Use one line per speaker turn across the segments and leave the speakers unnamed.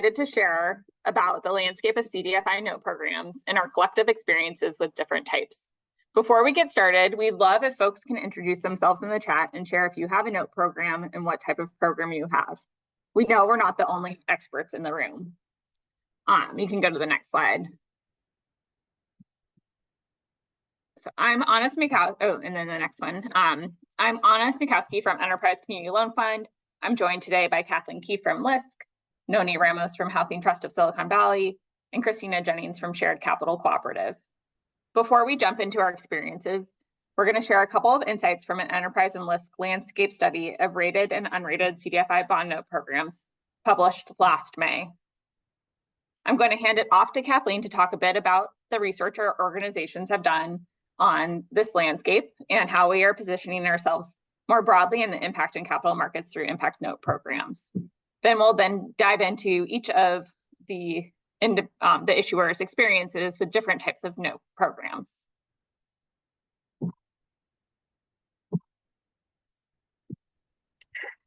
To share about the landscape of CDFI note programs and our collective experiences with different types. Before we get started, we'd love if folks can introduce themselves in the chat and share if you have a note program and what type of program you have. We know we're not the only experts in the room. You can go to the next slide. So I'm Anna Smikowski. Oh, and then the next one. I'm Anna Smikowski from Enterprise Community Loan Fund. I'm joined today by Kathleen Keefe from Lisk, Noni Ramos from Housing Trust of Silicon Valley, and Christina Jennings from Shared Capital Cooperative. Before we jump into our experiences, we're going to share a couple of insights from an Enterprise and Lisk landscape study of rated and unrated CDFI bond note programs published last May. I'm going to hand it off to Kathleen to talk a bit about the research our organizations have done on this landscape and how we are positioning ourselves more broadly in the impact and capital markets through impact note programs. Then we'll dive into each of the issuers' experiences with different types of note programs.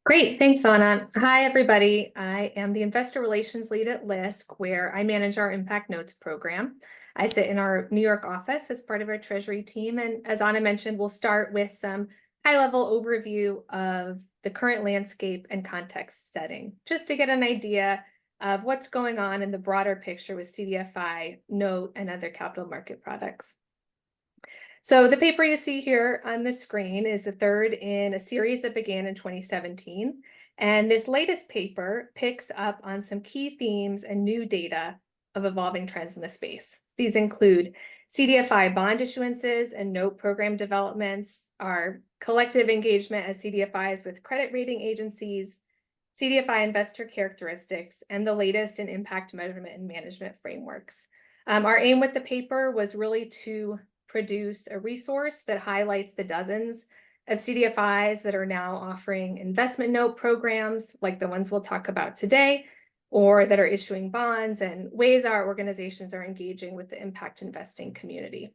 Great, thanks, Anna. Hi, everybody. I am the Investor Relations Lead at Lisk, where I manage our Impact Notes program. I sit in our New York office as part of our Treasury team, and as Anna mentioned, we'll start with some high-level overview of the current landscape and context setting, just to get an idea of what's going on in the broader picture with CDFI, note, and other capital market products. So the paper you see here on the screen is the third in a series that began in 2017. And this latest paper picks up on some key themes and new data of evolving trends in the space. These include CDFI bond issuances and note program developments, our collective engagement as CDFIs with credit rating agencies, CDFI investor characteristics, and the latest in impact measurement and management frameworks. Our aim with the paper was really to produce a resource that highlights the dozens of CDFIs that are now offering investment note programs like the ones we'll talk about today, or that are issuing bonds, and ways our organizations are engaging with the impact investing community.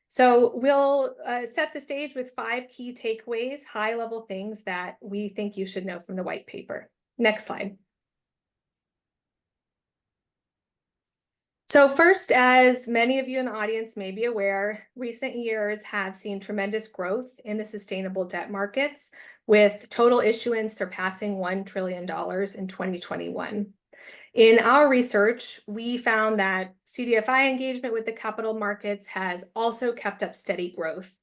So we'll set the stage with 5 key takeaways, high-level things that we think you should know from the white paper. Next slide. So first, as many of you in the audience may be aware, recent years have seen tremendous growth in the sustainable debt markets, with total issuance surpassing $1 trillion in 2021. In our research, we found that CDFI engagement with the capital markets has also kept up steady growth.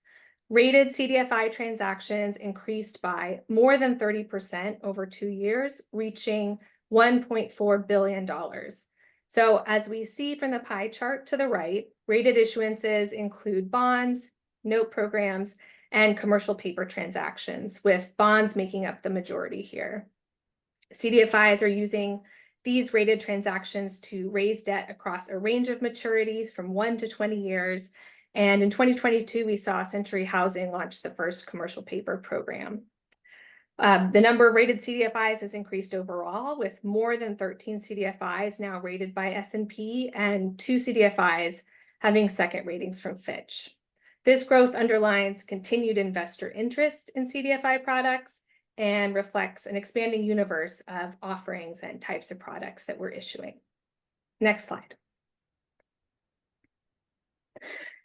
Rated CDFI transactions increased by more than 30% over 2 years, reaching $1.4 billion. So as we see from the pie chart to the right, rated issuances include bonds, note programs, and commercial paper transactions, with bonds making up the majority here. CDFIs are using these rated transactions to raise debt across a range of maturities from 1 to 20 years. And in 2022, we saw Century Housing launch the first commercial paper program. The number of rated CDFIs has increased overall, with more than 13 CDFIs now rated by S&P and 2 CDFIs having second ratings from Fitch. This growth underlines continued investor interest in CDFI products and reflects an expanding universe of offerings and types of products that we're issuing. Next slide.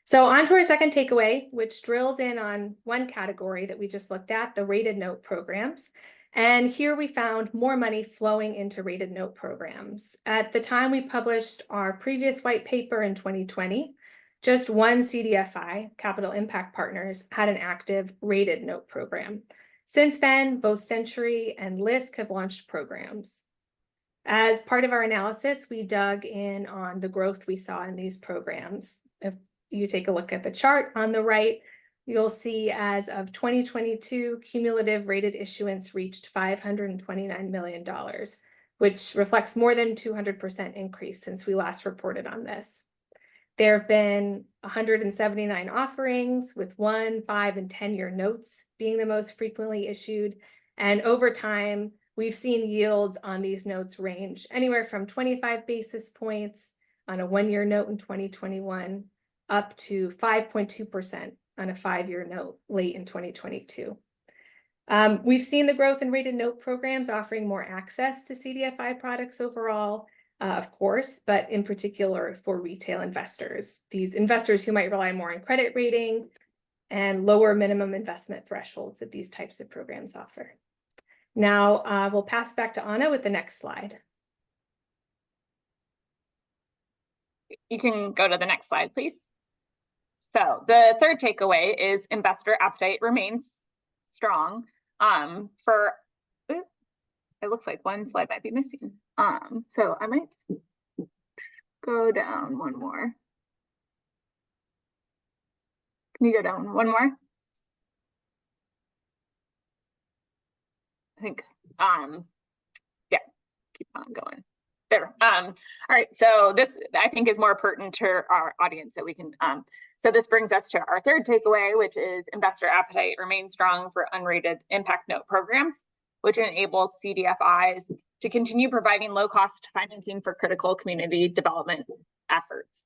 So on to our second takeaway, which drills in on one category that we just looked at, the rated note programs. And here we found more money flowing into rated note programs. At the time we published our previous white paper in 2020, just one CDFI, Capital Impact Partners, had an active rated note program. Since then, both Century and Lisk have launched programs. As part of our analysis, we dug in on the growth we saw in these programs. If you take a look at the chart on the right, you'll see as of 2022, cumulative rated issuance reached $529 million, which reflects more than 200% increase since we last reported on this. There have been 179 offerings, with 1, 5, and 10-year notes being the most frequently issued. And over time, we've seen yields on these notes range anywhere from 25 basis points on a 1-year note in 2021 up to 5.2% on a 5-year note late in 2022. We've seen the growth in rated note programs offering more access to CDFI products overall, of course, but in particular for retail investors, these investors who might rely more on credit rating and lower minimum investment thresholds that these types of programs offer. Now we'll pass back to Anna with the next slide.
You can go to the next slide, please. So the third takeaway is investor appetite remains strong. It looks like one slide might be missing. So I might go down one more. Can you go down one more? I think, yeah, keep on going. There. All right, so this I think is more pertinent to our audience that we can, so this brings us to our third takeaway, which is investor appetite remains strong for unrated impact note programs, which enables CDFIs to continue providing low-cost financing for critical community development efforts.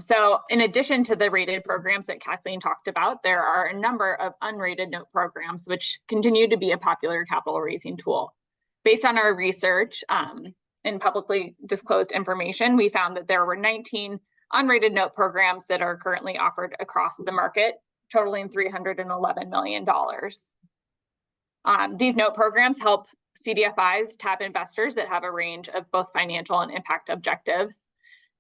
So in addition to the rated programs that Kathleen talked about, there are a number of unrated note programs which continue to be a popular capital raising tool. Based on our research and publicly disclosed information, we found that there were 19 unrated note programs that are currently offered across the market, totaling $311 million. These note programs help CDFIs tap investors that have a range of both financial and impact objectives.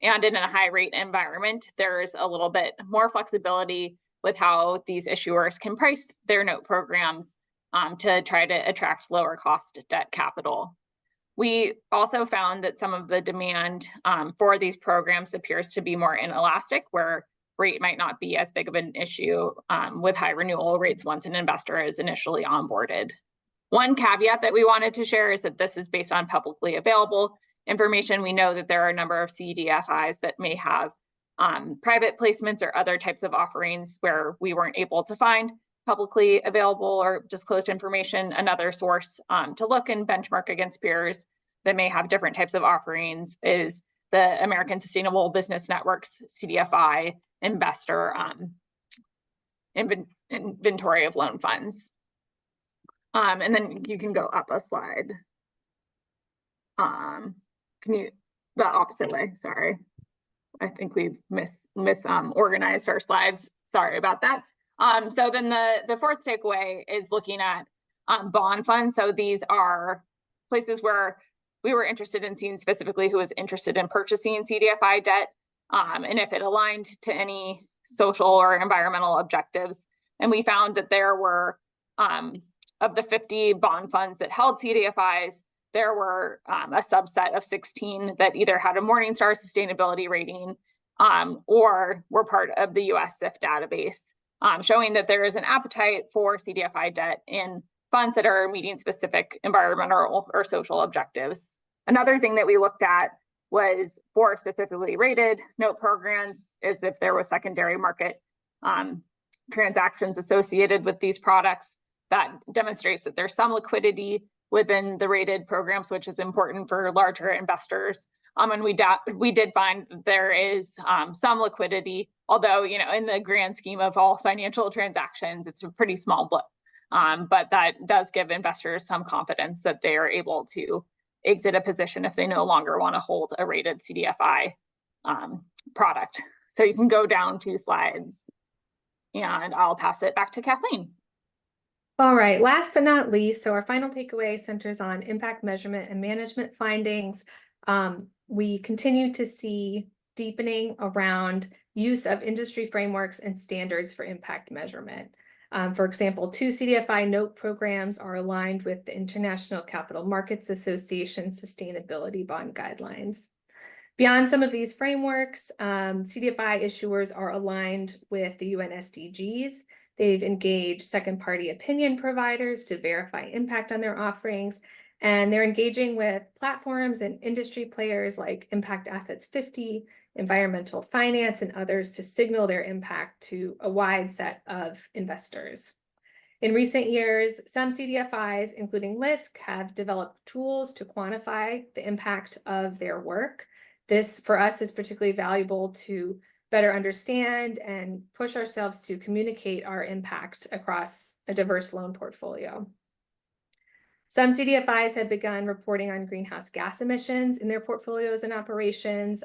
And in a high rate environment, there's a little bit more flexibility with how these issuers can price their note programs to try to attract lower cost debt capital. We also found that some of the demand for these programs appears to be more inelastic, where rate might not be as big of an issue with high renewal rates once an investor is initially onboarded. One caveat that we wanted to share is that this is based on publicly available information. We know that there are a number of CDFIs that may have private placements or other types of offerings where we weren't able to find publicly available or disclosed information. Another source to look and benchmark against peers that may have different types of offerings is the American Sustainable Business Network's CDFI investor inventory of loan funds. And then you can go up a slide. Can you, the opposite way, sorry. I think we've organized our slides. Sorry about that. So then the fourth takeaway is looking at bond funds. So these are places where we were interested in seeing specifically who was interested in purchasing CDFI debt and if it aligned to any social or environmental objectives. And we found that there were, of the 50 bond funds that held CDFIs, there were a subset of 16 that either had a Morningstar sustainability rating or were part of the US SIF database, showing that there is an appetite for CDFI debt in funds that are meeting specific environmental or social objectives. Another thing that we looked at was for specifically rated note programs is if there was secondary market transactions associated with these products. That demonstrates that there's some liquidity within the rated programs, which is important for larger investors. And we did find there is some liquidity, although, you know, in the grand scheme of all financial transactions, it's a pretty small blip. But that does give investors some confidence that they are able to exit a position if they no longer want to hold a rated CDFI product. So you can go down 2 slides and I'll pass it back to Kathleen.
All right, last but not least, so our final takeaway centers on impact measurement and management findings. We continue to see deepening around use of industry frameworks and standards for impact measurement. For example, 2 CDFI note programs are aligned with the International Capital Markets Association Sustainability Bond Guidelines. Beyond some of these frameworks, CDFI issuers are aligned with the UN SDGs. They've engaged second-party opinion providers to verify impact on their offerings, and they're engaging with platforms and industry players like Impact Assets 50, Environmental Finance, and others to signal their impact to a wide set of investors. In recent years, some CDFIs, including Lisk, have developed tools to quantify the impact of their work. This, for us, is particularly valuable to better understand and push ourselves to communicate our impact across a diverse loan portfolio. Some CDFIs have begun reporting on greenhouse gas emissions in their portfolios and operations.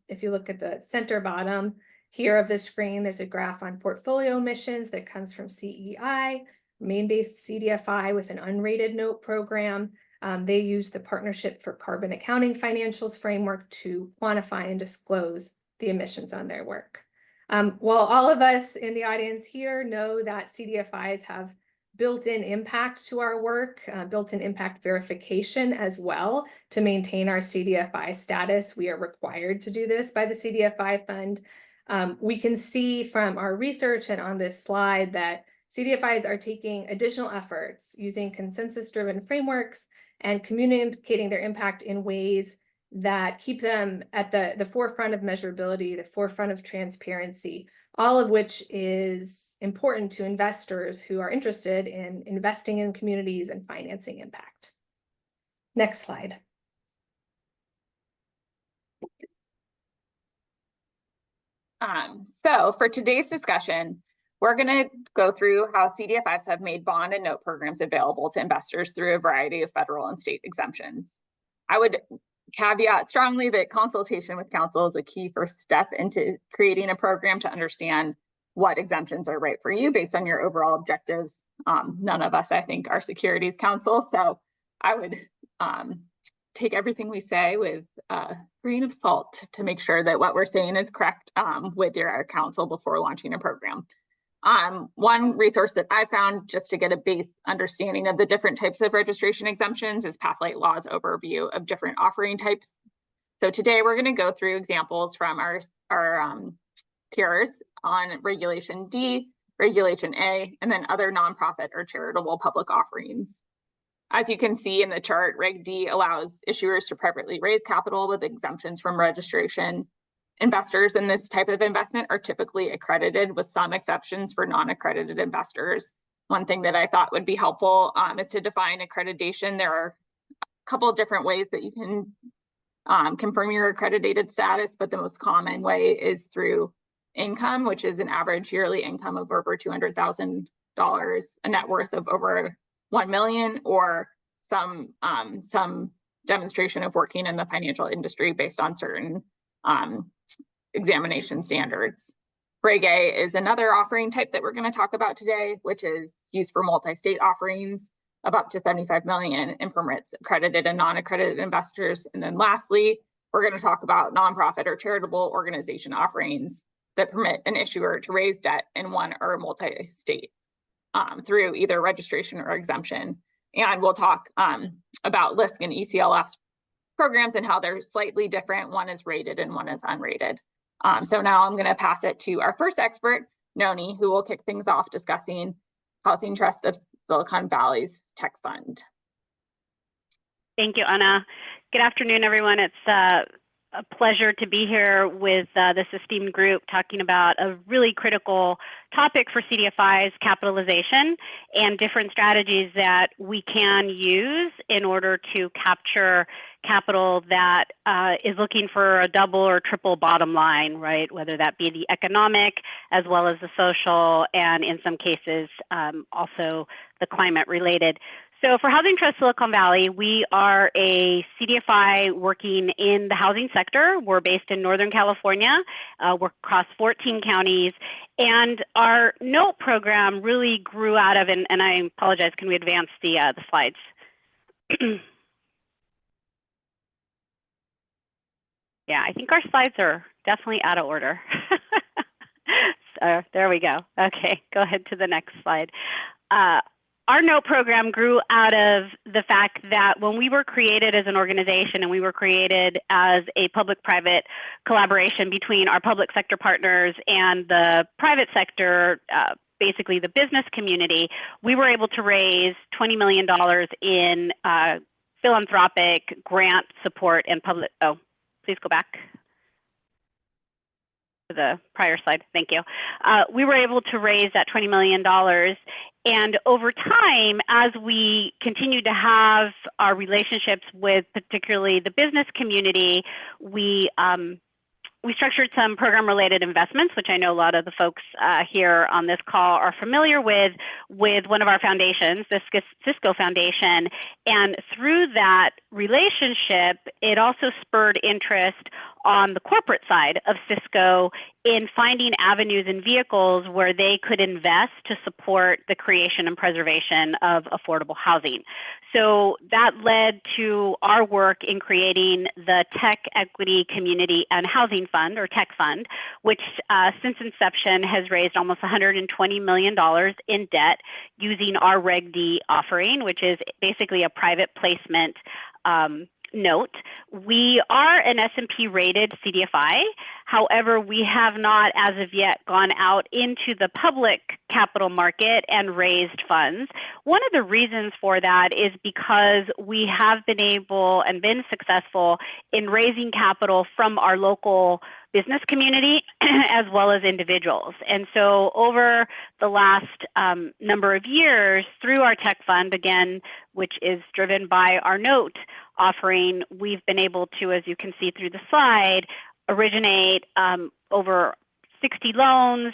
If you look at the center bottom here of the screen, there's a graph on portfolio emissions that comes from CEI, Maine-based CDFI with an unrated note program. They use the Partnership for Carbon Accounting Financials framework to quantify and disclose the emissions on their work. While all of us in the audience here know that CDFIs have built-in impact to our work, built-in impact verification as well to maintain our CDFI status. We are required to do this by the CDFI fund. We can see from our research and on this slide that CDFIs are taking additional efforts using consensus-driven frameworks and communicating their impact in ways that keep them at the forefront of measurability, the forefront of transparency, all of which is important to investors who are interested in investing in communities and financing impact. Next slide.
So for today's discussion, we're going to go through how CDFIs have made bond and note programs available to investors through a variety of federal and state exemptions. I would caveat strongly that consultation with counsel is a key first step into creating a program to understand what exemptions are right for you based on your overall objectives. None of us, I think, are securities counsel, so I would take everything we say with a grain of salt to make sure that what we're saying is correct with your counsel before launching a program. One resource that I found just to get a base understanding of the different types of registration exemptions is Pathlight Law's overview of different offering types. So today we're going to go through examples from our peers on Regulation D, Regulation A, and then other nonprofit or charitable public offerings. As you can see in the chart, Reg D allows issuers to privately raise capital with exemptions from registration. Investors in this type of investment are typically accredited with some exceptions for non-accredited investors. One thing that I thought would be helpful is to define accreditation. There are a couple of different ways that you can confirm your accredited status, but the most common way is through income, which is an average yearly income of over $200,000, a net worth of over 1 million, or some demonstration of working in the financial industry based on certain examination standards. Reg A is another offering type that we're going to talk about today, which is used for multi-state offerings of up to 75 million and permits accredited and non-accredited investors. And then lastly, we're going to talk about nonprofit or charitable organization offerings that permit an issuer to raise debt in one or multi-state through either registration or exemption. And we'll talk about Lisk and ECLF's programs and how they're slightly different. One is rated and one is unrated. So now I'm going to pass it to our first expert, Noni, who will kick things off discussing Housing Trust of Silicon Valley's tech fund.
Thank you, Anna. Good afternoon, everyone. It's a pleasure to be here with this esteemed group talking about a really critical topic for CDFIs, capitalization, and different strategies that we can use in order to capture capital that is looking for a double or triple bottom line, right? Whether that be the economic as well as the social, and in some cases also the climate related. So for Housing Trust Silicon Valley, we are a CDFI working in the housing sector. We're based in Northern California. We're across 14 counties. And our note program really grew out of, and I apologize, can we advance the slides? Yeah, I think our slides are definitely out of order. So there we go. Okay, go ahead to the next slide. Our note program grew out of the fact that when we were created as an organization and we were created as a public-private collaboration between our public sector partners and the private sector, basically the business community, we were able to raise $20 million in philanthropic grant support and public, oh, please go back to the prior slide, thank you. We were able to raise that $20 million. And over time, as we continue to have our relationships with particularly the business community, we we structured some program-related investments, which I know a lot of the folks here on this call are familiar with one of our foundations, the Cisco Foundation. And through that relationship, it also spurred interest on the corporate side of Cisco in finding avenues and vehicles where they could invest to support the creation and preservation of affordable housing. So that led to our work in creating the Tech Equity Community and Housing Fund, or TEC Fund, which since inception has raised almost $120 million in debt using our Reg D offering, which is basically a private placement note. We are an S&P rated CDFI. However, we have not as of yet gone out into the public capital market and raised funds. One of the reasons for that is because we have been able and been successful in raising capital from our local business community as well as individuals. And so over the last number of years, through our tech fund, again, which is driven by our note offering, we've been able to, as you can see through the slide, originate over 60 loans.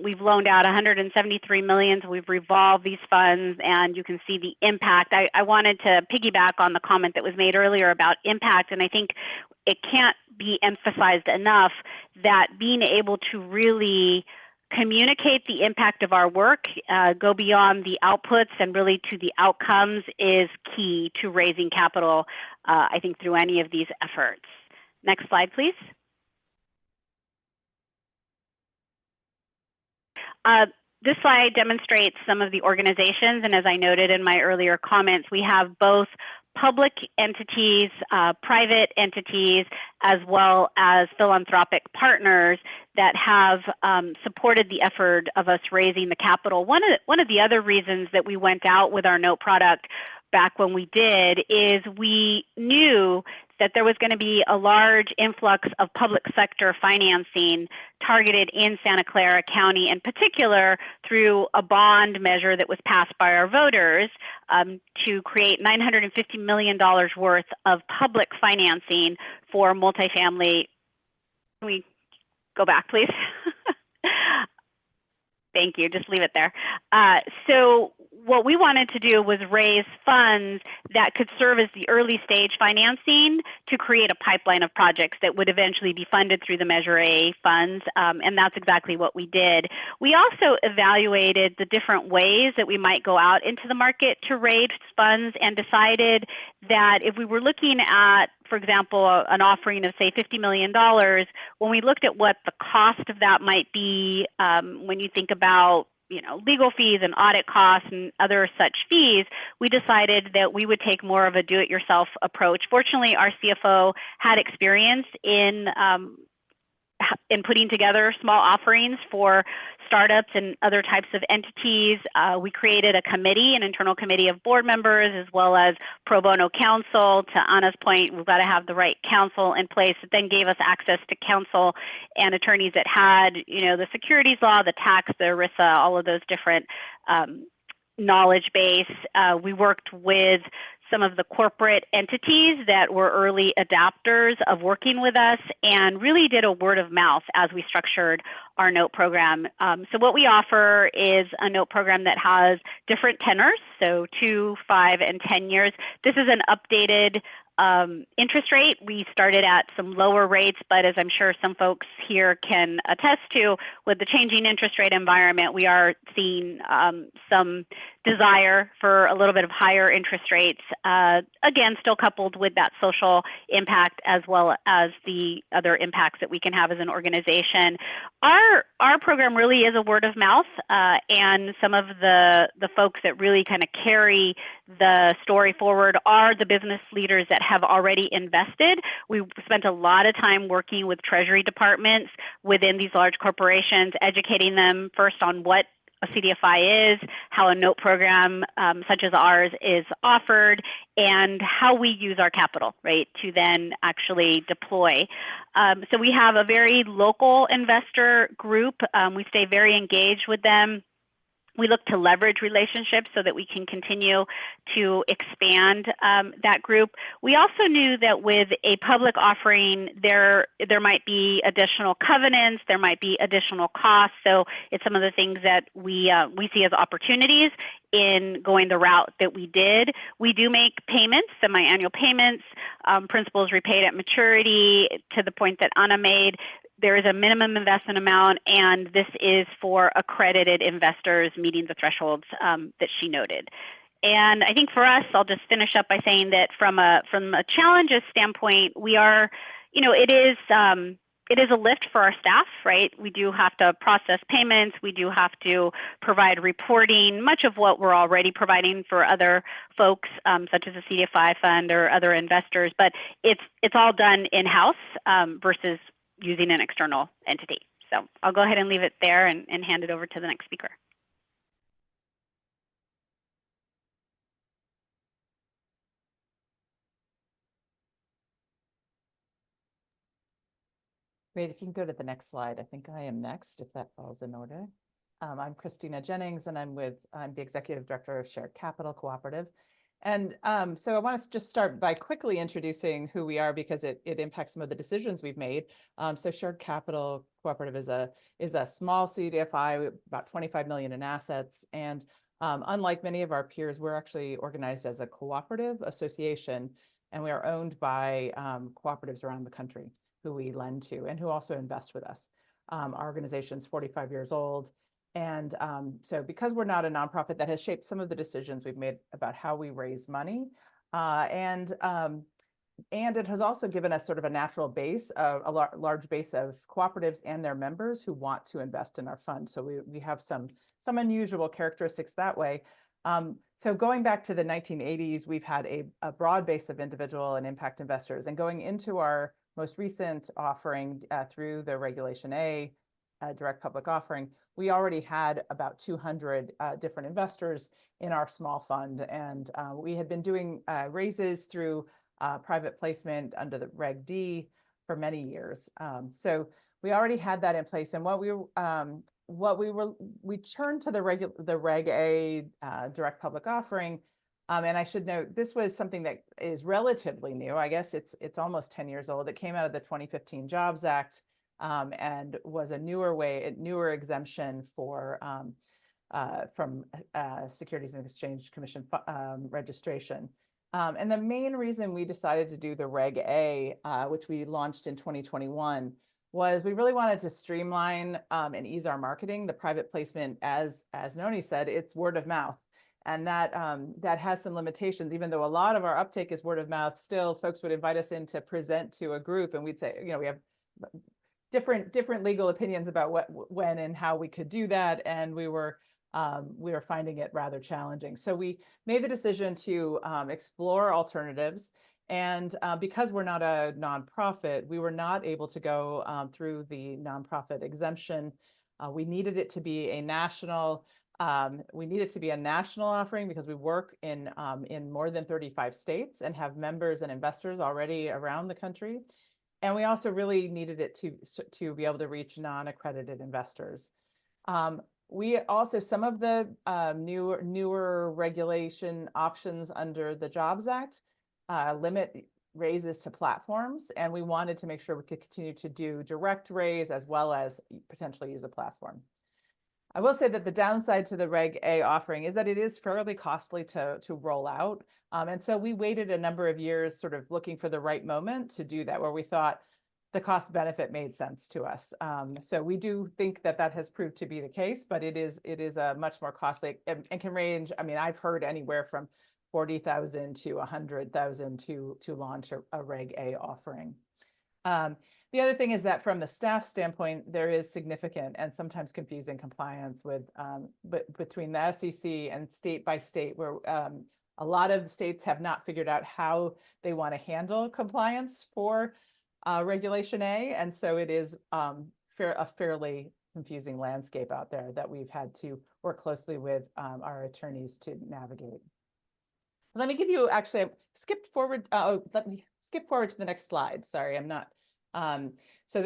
We've loaned out 173 million. So we've revolved these funds, and you can see the impact. I wanted to piggyback on the comment that was made earlier about impact, and I think it can't be emphasized enough that being able to really communicate the impact of our work, go beyond the outputs and really to the outcomes is key to raising capital, I think, through any of these efforts. Next slide, please. This slide demonstrates some of the organizations, and as I noted in my earlier comments, we have both public entities, private entities, as well as philanthropic partners that have supported the effort of us raising the capital. One of the other reasons that we went out with our note product back when we did is we knew that there was going to be a large influx of public sector financing targeted in Santa Clara County, in particular through a bond measure that was passed by our voters to create $950 million worth of public financing for multifamily. Can we go back, please? Thank you, just leave it there. So what we wanted to do was raise funds that could serve as the early stage financing to create a pipeline of projects that would eventually be funded through the Measure A funds, and that's exactly what we did. We also evaluated the different ways that we might go out into the market to raise funds and decided that if we were looking at, for example, an offering of, say, $50 million, when we looked at what the cost of that might be, when you think about legal fees and audit costs and other such fees, we decided that we would take more of a do-it-yourself approach. Fortunately, our CFO had experience in putting together small offerings for startups and other types of entities. We created a committee, an internal committee of board members, as well as pro bono counsel. To Anna's point, we've got to have the right counsel in place. It then gave us access to counsel and attorneys that had, the securities law, the tax, the ERISA, all of those different knowledge base. We worked with some of the corporate entities that were early adopters of working with us and really did a word of mouth as we structured our note program. So what we offer is a note program that has different tenors, so 2, 5, and 10 years. This is an updated interest rate. We started at some lower rates, but as I'm sure some folks here can attest to, with the changing interest rate environment, we are seeing some desire for a little bit of higher interest rates, again, still coupled with that social impact as well as the other impacts that we can have as an organization. Our program really is a word of mouth, and some of the folks that really kind of carry the story forward are the business leaders that have already invested. We spent a lot of time working with treasury departments within these large corporations, educating them first on what a CDFI is, how a note program such as ours is offered, and how we use our capital, right, to then actually deploy. So we have a very local investor group. We stay very engaged with them. We look to leverage relationships so that we can continue to expand that group. We also knew that with a public offering, there might be additional covenants, there might be additional costs. So it's some of the things that we see as opportunities in going the route that we did. We do make payments, semi-annual payments, principals repaid at maturity, to the point that Anna made. There is a minimum investment amount, and this is for accredited investors meeting the thresholds that she noted. And I think for us, I'll just finish up by saying that from a challenges standpoint, we are, it is a lift for our staff, right? We do have to process payments. We do have to provide reporting, much of what we're already providing for other folks, such as a CDFI fund or other investors. But it's all done in-house versus using an external entity. So I'll go ahead and leave it there and hand it over to the next speaker.
Great, if you can go to the next slide. I think I am next, if that falls in order. I'm Christina Jennings, and I'm the Executive Director of Shared Capital Cooperative. And so I want to just start by quickly introducing who we are, because it impacts some of the decisions we've made. So Shared Capital Cooperative is a small CDFI, about 25 million in assets. And unlike many of our peers, we're actually organized as a cooperative association, and we are owned by cooperatives around the country who we lend to and who also invest with us. Our organization's 45 years old. And so because we're not a nonprofit, that has shaped some of the decisions we've made about how we raise money. And it has also given us sort of a natural base, a large base of cooperatives and their members who want to invest in our fund. So we have some unusual characteristics that way. So going back to the 1980s, we've had a broad base of individual and impact investors. And going into our most recent offering through the Regulation A, direct public offering, we already had about 200 different investors in our small fund. And we had been doing raises through private placement under the Reg D for many years. So we already had that in place. And we turned to the Reg A direct public offering. And I should note, this was something that is relatively new. I guess it's almost 10 years old. It came out of the 2015 Jobs Act. And was a newer exemption from Securities and Exchange Commission registration. And the main reason we decided to do the Reg A, which we launched in 2021, was we really wanted to streamline and ease our marketing. The private placement, as Noni said, it's word of mouth. And that has some limitations. Even though a lot of our uptake is word of mouth, still folks would invite us in to present to a group, and we'd say, we have different legal opinions about when and how we could do that, and we were finding it rather challenging. So we made the decision to explore alternatives, and because we're not a nonprofit, we were not able to go through the nonprofit exemption. We needed it to be a national. We need it to be a national offering because we work in more than 35 states and have members and investors already around the country. And we also really needed it to be able to reach non-accredited investors. We also, some of the newer regulation options under the Jobs Act limit raises to platforms, and we wanted to make sure we could continue to do direct raise as well as potentially use a platform. I will say that the downside to the Reg A offering is that it is fairly costly to roll out. And so we waited a number of years sort of looking for the right moment to do that, where we thought the cost benefit made sense to us. So we do think that has proved to be the case, but it is a much more costly and can range. I mean, I've heard anywhere from 40,000 to 100,000 to launch a Reg A offering. The other thing is that from the staff standpoint, there is significant and sometimes confusing compliance with between the SEC and state by state, where a lot of states have not figured out how they want to handle compliance for Regulation A. And so it is a fairly confusing landscape out there that we've had to work closely with our attorneys to navigate. Let me give you, actually, I skipped forward. Let me skip forward to the next slide. Sorry, I'm not. So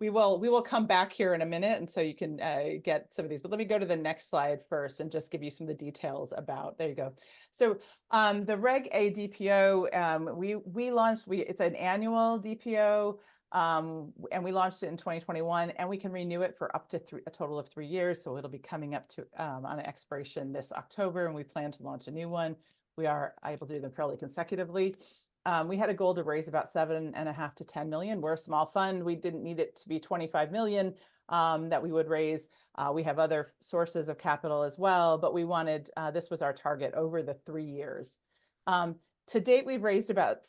we will come back here in a minute, and so you can get some of these. But let me go to the next slide first and just give you some of the details about. There you go. So the Reg A DPO, we launched. It's an annual DPO. And we launched it in 2021, and we can renew it for up to a total of 3 years. So it'll be coming up to on an expiration this October, and we plan to launch a new one. We are able to do them fairly consecutively. We had a goal to raise about 7.5 to 10 million. We're a small fund. We didn't need it to be 25 million that we would raise. We have other sources of capital as well, but we wanted, this was our target over the 3 years. To date, we've raised about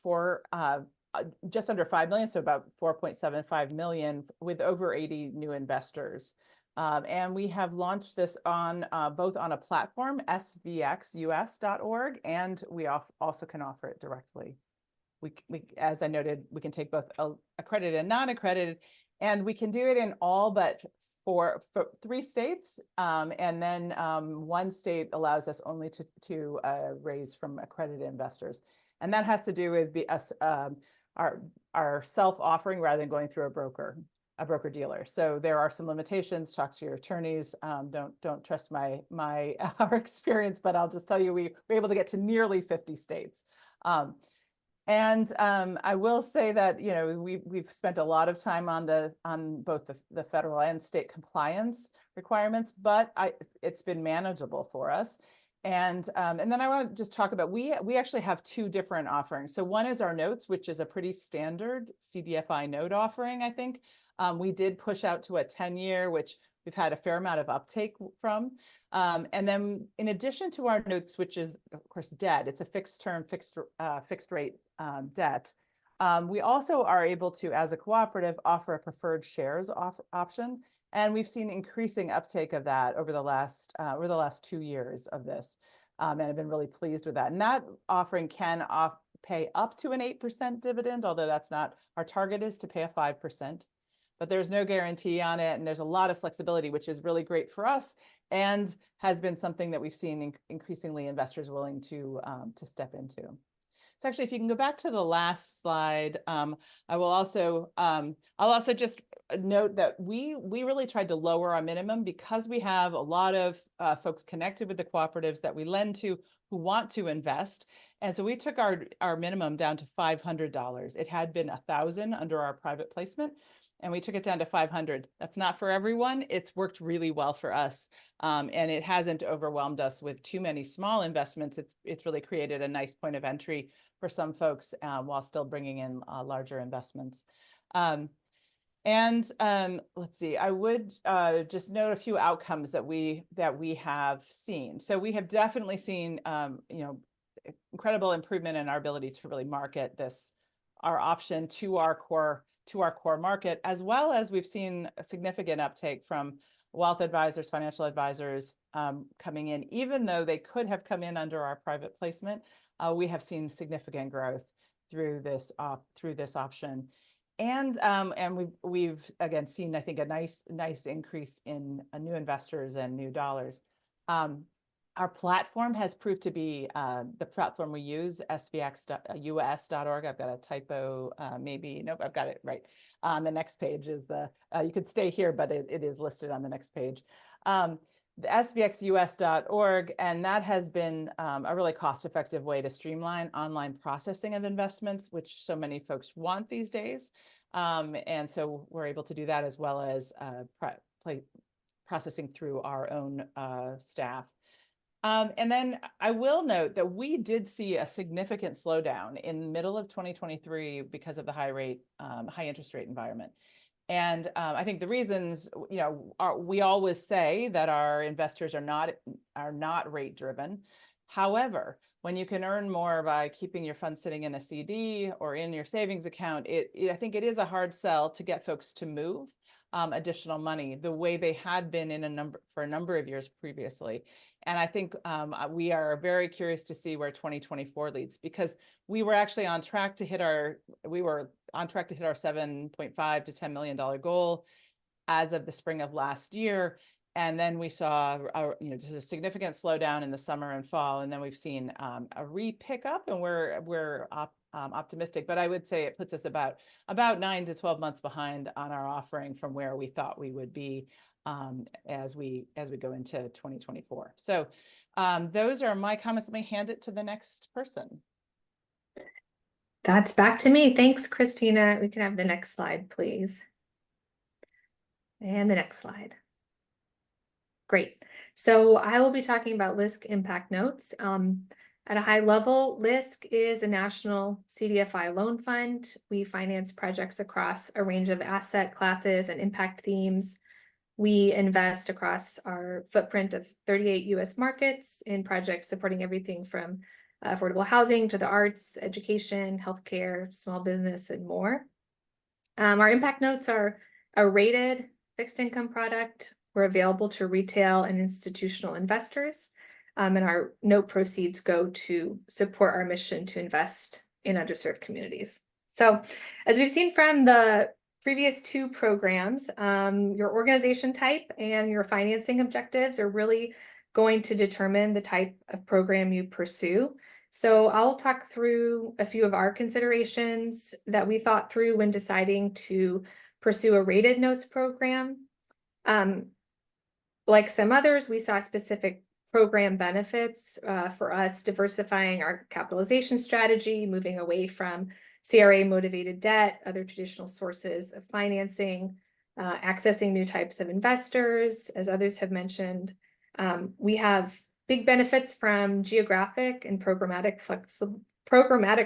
just under 5 million, so about 4.75 million with over 80 new investors. And we have launched this on both on a platform, svxus.org, and we also can offer it directly. We, as I noted, we can take both accredited and non-accredited, and we can do it in all but for 3 states, and then 1 state allows us only to raise from accredited investors, and that has to do with our self-offering rather than going through a broker dealer. So there are some limitations. Talk to your attorneys. Don't trust our experience, but I'll just tell you we were able to get to nearly 50 states. And I will say that, you know, we've spent a lot of time on both the federal and state compliance requirements, but it's been manageable for us. And then I want to just talk about, we actually have 2 different offerings. So one is our notes, which is a pretty standard CDFI note offering, I think. We did push out to a 10-year, which we've had a fair amount of uptake from. And then in addition to our notes, which is of course debt, it's a fixed term, fixed rate debt. We also are able to, as a cooperative, offer a preferred shares option. And we've seen increasing uptake of that over the last 2 years of this. And I've been really pleased with that. And that offering can pay up to an 8% dividend, although that's not, our target is to pay a 5%. But there's no guarantee on it, and there's a lot of flexibility, which is really great for us and has been something that we've seen increasingly investors willing to step into. So actually, if you can go back to the last slide, I'll also just note that we really tried to lower our minimum because we have a lot of folks connected with the cooperatives that we lend to who want to invest. And so we took our minimum down to $500. It had been $1,000 under our private placement, and we took it down to 500. That's not for everyone. It's worked really well for us. And it hasn't overwhelmed us with too many small investments. It's really created a nice point of entry for some folks while still bringing in larger investments. Let's see, I would just note a few outcomes that we have seen. So we have definitely seen, incredible improvement in our ability to really market our option to our core market, as well as we've seen a significant uptake from wealth advisors, financial advisors coming in. Even though they could have come in under our private placement, we have seen significant growth through this option. And we've again seen, I think, a nice increase in new investors and new dollars. Our platform has proved to be the platform we use, svxus.org. I've got a typo, maybe. Nope, I've got it right. On the next page is you could stay here, but it is listed on the next page. The svxus.org, and that has been a really cost-effective way to streamline online processing of investments, which so many folks want these days. And so we're able to do that, as well as processing through our own staff. And then I will note that we did see a significant slowdown in the middle of 2023 because of the high interest rate environment. And I think the reasons, we always say that our investors are not rate driven. However, when you can earn more by keeping your funds sitting in a CD or in your savings account, I think it is a hard sell to get folks to move additional money the way they had been for a number of years previously. And I think we are very curious to see where 2024 leads, because we were actually on track to hit our $7.5 to $10 million goal as of the spring of last year. And then we saw just a significant slowdown in the summer and fall, and then we've seen a re-pickup, and we're optimistic, but I would say it puts us about 9 to 12 months behind on our offering from where we thought we would be as we go into 2024. So those are my comments. Let me hand it to the next person.
That's back to me. Thanks, Christina. We can have the next slide, please. And the next slide. Great. So I will be talking about Lisk impact notes. At a high level, Lisk is a national CDFI loan fund. We finance projects across a range of asset classes and impact themes. We invest across our footprint of 38 US markets in projects supporting everything from affordable housing to the arts, education, healthcare, small business, and more. Our impact notes are a rated fixed income product. We're available to retail and institutional investors, and our note proceeds go to support our mission to invest in underserved communities. So as we've seen from the previous two programs, your organization type and your financing objectives are really going to determine the type of program you pursue. So I'll talk through a few of our considerations that we thought through when deciding to pursue a rated notes program. Like some others, we saw specific program benefits for us diversifying our capitalization strategy, moving away from CRA motivated debt, other traditional sources of financing, accessing new types of investors, as others have mentioned. We have big benefits from geographic and programmatic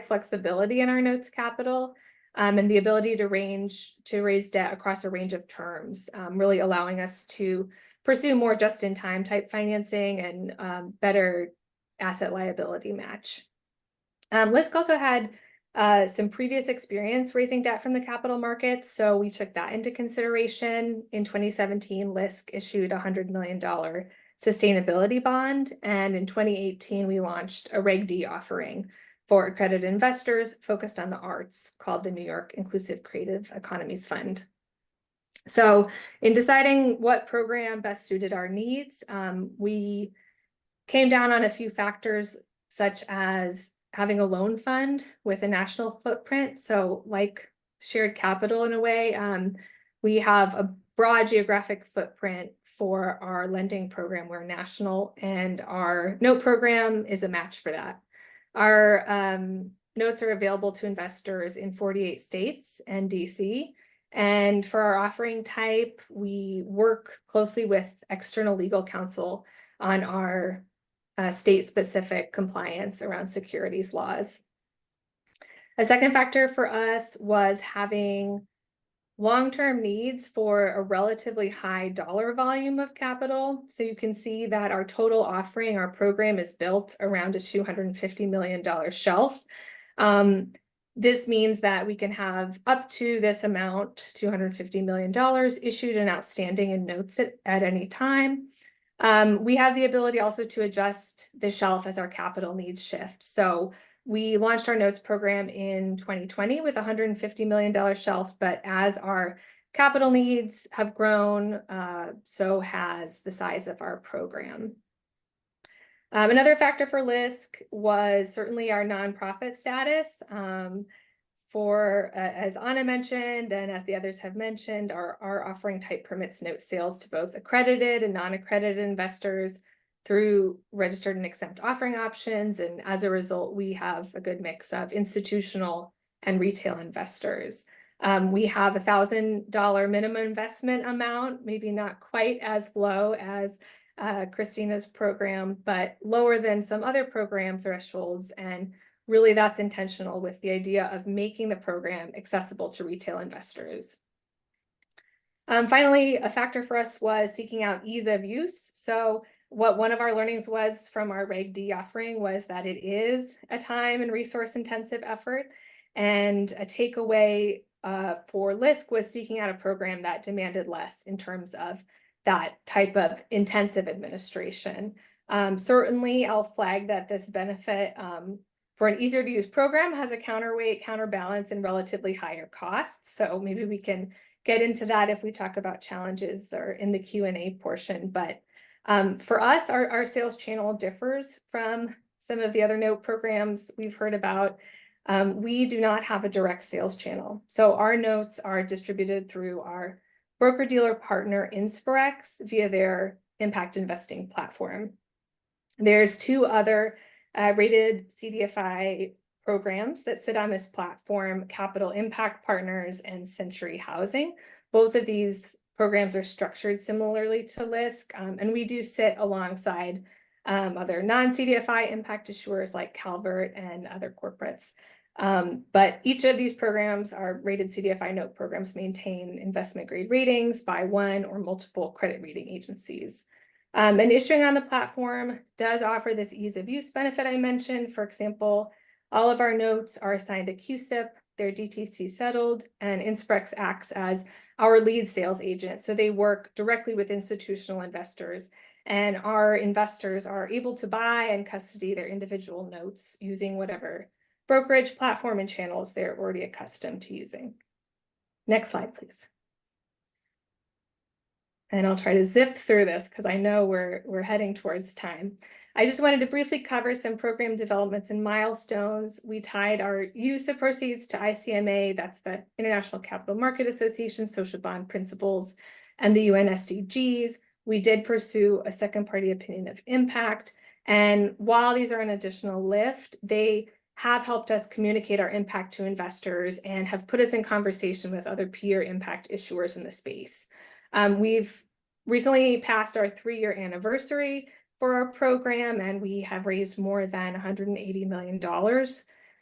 flexibility in our notes capital, and the ability to raise debt across a range of terms, really allowing us to pursue more just-in-time type financing and better asset liability match. Lisk also had some previous experience raising debt from the capital markets, so we took that into consideration. In 2017, Lisk issued a $100 million sustainability bond, and in 2018, we launched a Reg D offering for accredited investors focused on the arts called the New York Inclusive Creative Economies Fund. So in deciding what program best suited our needs, we came down on a few factors, such as having a loan fund with a national footprint. So like shared capital in a way, we have a broad geographic footprint for our lending program. We're national, and our note program is a match for that. Our notes are available to investors in 48 states and DC. And for our offering type, we work closely with external legal counsel on our state-specific compliance around securities laws. A second factor for us was having long-term needs for a relatively high dollar volume of capital. So you can see that our total offering, our program, is built around a $250 million shelf. This means that we can have up to this amount, $250 million, issued and outstanding in notes at any time. We have the ability also to adjust the shelf as our capital needs shift. So we launched our notes program in 2020 with a $150 million shelf, but as our capital needs have grown, so has the size of our program. Another factor for Lisk was certainly our nonprofit status. As Anna mentioned, and as the others have mentioned, our offering type permits note sales to both accredited and non-accredited investors through registered and exempt offering options. And as a result, we have a good mix of institutional and retail investors. We have a $1,000 minimum investment amount, maybe not quite as low as Christina's program, but lower than some other program thresholds. And really that's intentional with the idea of making the program accessible to retail investors. Finally, a factor for us was seeking out ease of use. So what one of our learnings was from our Reg D offering was that it is a time and resource intensive effort. And a takeaway for Lisk was seeking out a program that demanded less in terms of that type of intensive administration. Certainly, I'll flag that this benefit for an easier to use program has a counterbalance, and relatively higher costs. So maybe we can get into that if we talk about challenges or in the Q&A portion. But for us, our sales channel differs from some of the other note programs we've heard about. We do not have a direct sales channel. So our notes are distributed through our broker-dealer partner Inspirex via their impact investing platform. There's two other rated CDFI programs that sit on this platform, Capital Impact Partners and Century Housing. Both of these programs are structured similarly to Lisk, and we do sit alongside other non-CDFI impact issuers like Calvert and other corporates. But each of these programs, our rated CDFI note programs, maintain investment grade ratings by one or multiple credit rating agencies. And issuing on the platform does offer this ease of use benefit I mentioned. For example, all of our notes are assigned a CUSIP, they're DTC settled, and Inspirex acts as our lead sales agent. So they work directly with institutional investors, and our investors are able to buy and custody their individual notes using whatever brokerage platform and channels they're already accustomed to using. Next slide, please. And I'll try to zip through this because I know we're heading towards time. I just wanted to briefly cover some program developments and milestones. We tied our use of proceeds to ICMA, that's the International Capital Market Association, Social Bond Principles, and the UN SDGs. We did pursue a second party opinion of impact. And while these are an additional lift, they have helped us communicate our impact to investors and have put us in conversation with other peer impact issuers in the space. We've recently passed our 3-year anniversary for our program, and we have raised more than $180 million.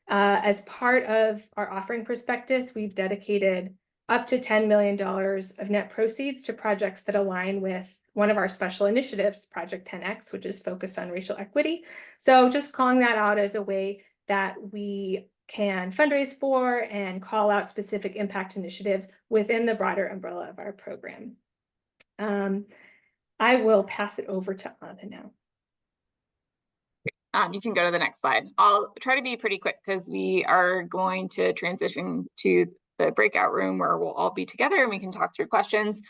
As part of our offering prospectus, we've dedicated up to $10 million of net proceeds to projects that align with one of our special initiatives, Project 10X, which is focused on racial equity. So just calling that out as a way that we can fundraise for and call out specific impact initiatives within the broader umbrella of our program. I will pass it over to Anna now.
You can go to the next slide. I'll try to be pretty quick because we are going to transition to the breakout room where we'll all be together and we can talk through questions.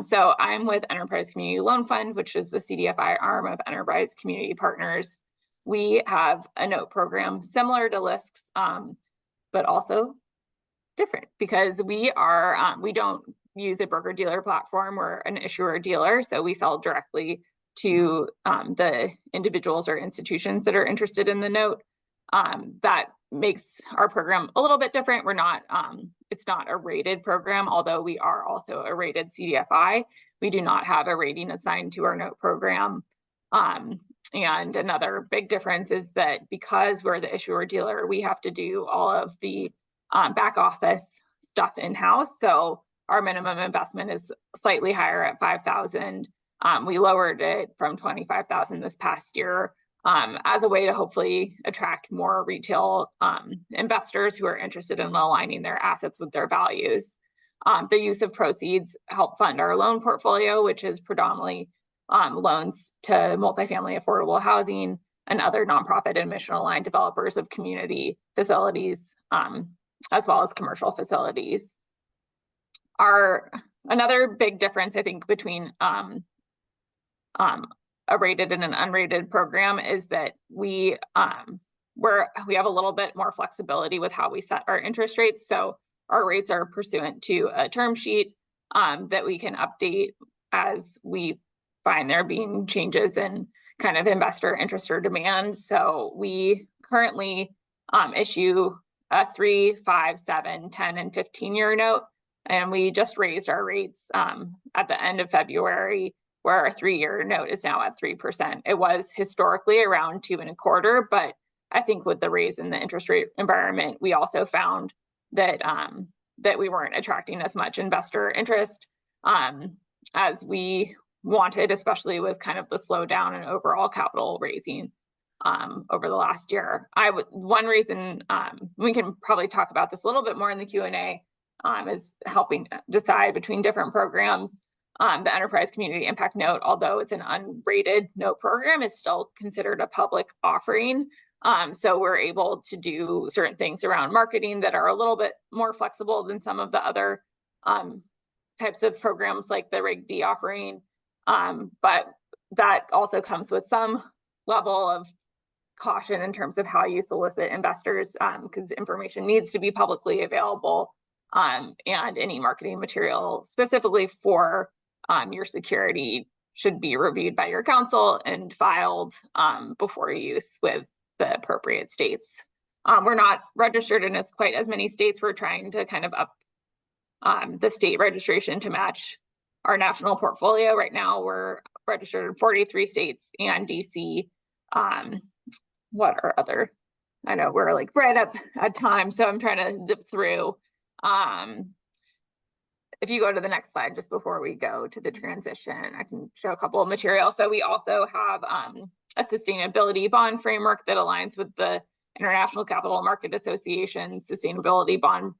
So I'm with Enterprise Community Loan Fund, which is the CDFI arm of Enterprise Community Partners. We have a note program similar to Lisk's, but also different because we don't use a broker dealer platform. We're an issuer dealer, so we sell directly to the individuals or institutions that are interested in the note. That makes our program a little bit different. We're not, it's not a rated program, although we are also a rated CDFI. We do not have a rating assigned to our note program. And another big difference is that because we're the issuer dealer, we have to do all of the back office stuff in-house. So our minimum investment is slightly higher at $5,000. We lowered it from $25,000 this past year as a way to hopefully attract more retail investors who are interested in aligning their assets with their values. The use of proceeds help fund our loan portfolio, which is predominantly loans to multifamily affordable housing and other nonprofit and mission-aligned developers of community facilities, as well as commercial facilities. Another big difference, I think, between a rated and an unrated program is that we have a little bit more flexibility with how we set our interest rates. So our rates are pursuant to a term sheet that we can update as we find there being changes in kind of investor interest or demand. So we currently issue a 3, 5, 7, 10, and 15-year note. And we just raised our rates at the end of February, where our 3-year note is now at 3%. It was historically around 2.25%, but I think with the raise in the interest rate environment, we also found that that we weren't attracting as much investor interest as we wanted, especially with kind of the slowdown in overall capital raising over the last year. One reason we can probably talk about this a little bit more in the Q&A is helping decide between different programs. The Enterprise Community Impact Note, although it's an unrated note program, is still considered a public offering. So we're able to do certain things around marketing that are a little bit more flexible than some of the other types of programs like the Reg D offering. But that also comes with some level of caution in terms of how you solicit investors, because information needs to be publicly available, and any marketing material specifically for your security should be reviewed by your counsel and filed before use with the appropriate states. We're not registered in quite as many states. We're trying to kind of up the state registration to match our national portfolio. Right now, we're registered in 43 states and DC. What are other? I know we're like right up at time, so I'm trying to zip through. If you go to the next slide, just before we go to the transition, I can show a couple of materials. So we also have a sustainability bond framework that aligns with the International Capital Market Association sustainability bond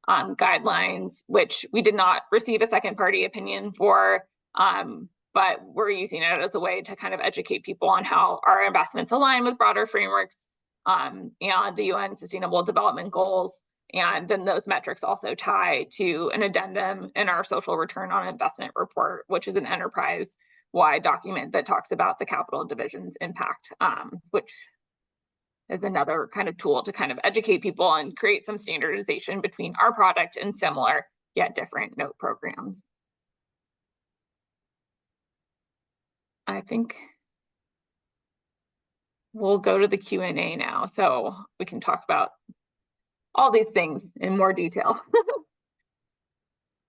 guidelines, which we did not receive a second party opinion for, but we're using it as a way to kind of educate people on how our investments align with broader frameworks and the UN Sustainable Development Goals. And then those metrics also tie to an addendum in our social return on investment report, which is an enterprise-wide document that talks about the capital division's impact, which is another kind of tool to kind of educate people and create some standardization between our product and similar yet different note programs. I think we'll go to the Q&A now, so we can talk about all these things in more detail.